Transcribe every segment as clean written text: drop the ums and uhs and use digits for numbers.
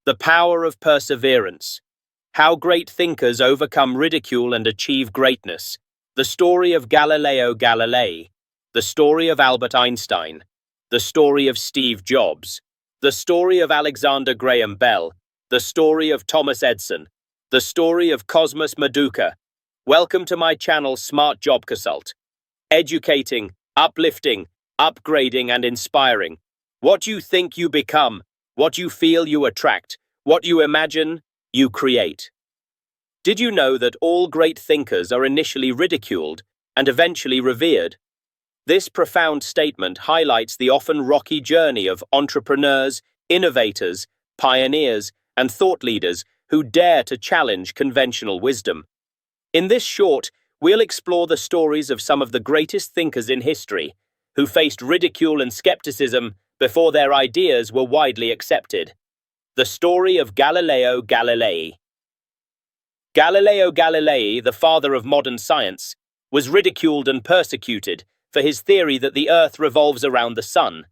The power of perseverance. How great thinkers overcome ridicule and achieve greatness. The story of Galileo Galilei. The story of Albert Einstein. The story of Steve Jobs. The story of Alexander Graham Bell. The story of Thomas Edison. The story of Cosmas Maduka. Welcome to my channel Smart Job Consult. Educating, uplifting, upgrading and inspiring. What you think you become. What you feel you attract. What you imagine, you create. Did you know that all great thinkers are initially ridiculed and eventually revered? This profound statement highlights the often rocky journey of entrepreneurs, innovators, pioneers, and thought leaders who dare to challenge conventional wisdom. In this short, we'll explore the stories of some of the greatest thinkers in history, who faced ridicule and skepticism before their ideas were widely accepted. The story of Galileo Galilei. Galileo Galilei, the father of modern science, was ridiculed and persecuted for his theory that the Earth revolves around the sun.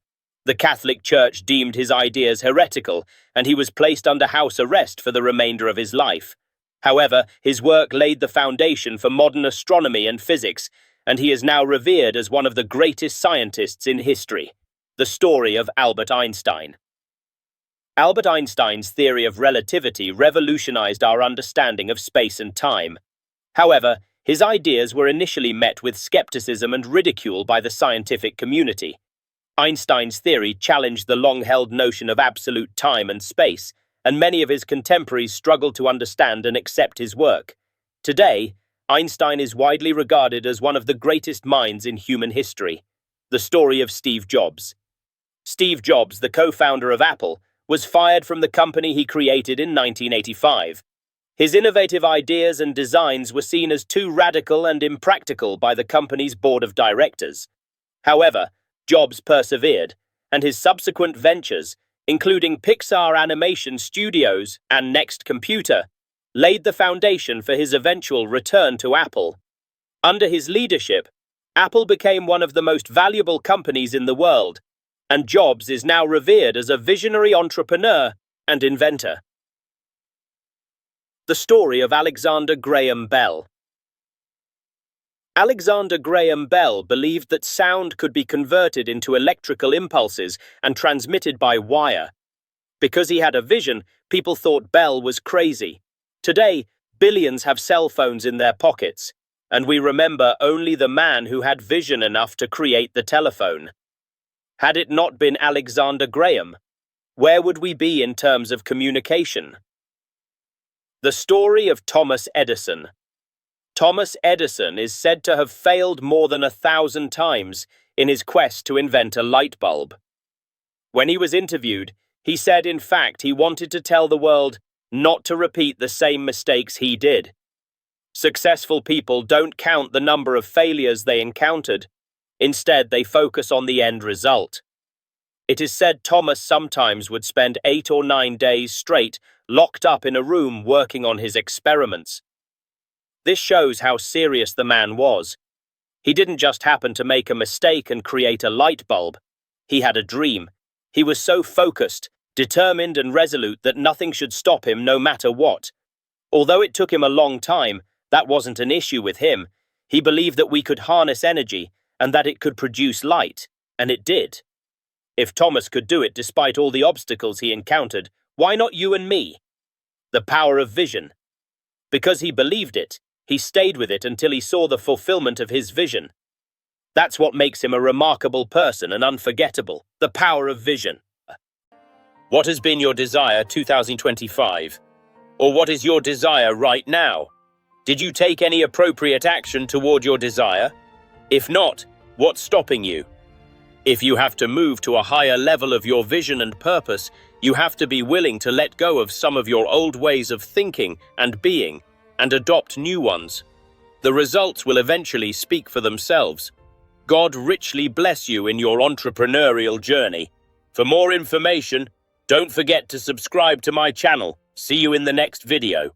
The Catholic Church deemed his ideas heretical, and he was placed under house arrest for the remainder of his life. However, his work laid the foundation for modern astronomy and physics, and he is now revered as one of the greatest scientists in history. The story of Albert Einstein. Albert Einstein's theory of relativity revolutionized our understanding of space and time. However, his ideas were initially met with skepticism and ridicule by the scientific community. Einstein's theory challenged the long-held notion of absolute time and space, and many of his contemporaries struggled to understand and accept his work. Today, Einstein is widely regarded as one of the greatest minds in human history. The story of Steve Jobs. Steve Jobs, the co-founder of Apple, was fired from the company he created in 1985. His innovative ideas and designs were seen as too radical and impractical by the company's board of directors. However, Jobs persevered, and his subsequent ventures, including Pixar Animation Studios and Next Computer, laid the foundation for his eventual return to Apple. Under his leadership, Apple became one of the most valuable companies in the world, and Jobs is now revered as a visionary entrepreneur and inventor. The story of Alexander Graham Bell. Alexander Graham Bell believed that sound could be converted into electrical impulses and transmitted by wire. Because he had a vision, people thought Bell was crazy. Today, billions have cell phones in their pockets, and we remember only the man who had vision enough to create the telephone. Had it not been Alexander Graham, where would we be in terms of communication? The story of Thomas Edison. Thomas Edison is said to have failed more than 1,000 times in his quest to invent a light bulb. When he was interviewed, he said in fact he wanted to tell the world not to repeat the same mistakes he did. Successful people don't count the number of failures they encountered. Instead, they focus on the end result. It is said Thomas sometimes would spend 8 or 9 days straight locked up in a room working on his experiments. This shows how serious the man was. He didn't just happen to make a mistake and create a light bulb. He had a dream. He was so focused, determined and resolute that nothing should stop him no matter what. Although it took him a long time, that wasn't an issue with him. He believed that we could harness energy and that it could produce light, and it did. If Thomas could do it despite all the obstacles he encountered, why not you and me? The power of vision. Because he believed it, he stayed with it until he saw the fulfillment of his vision. That's what makes him a remarkable person and unforgettable. The power of vision. What has been your desire 2025? Or what is your desire right now? Did you take any appropriate action toward your desire? If not, what's stopping you? If you have to move to a higher level of your vision and purpose, you have to be willing to let go of some of your old ways of thinking and being, and adopt new ones. The results will eventually speak for themselves. God richly bless you in your entrepreneurial journey. For more information, don't forget to subscribe to my channel. See you in the next video.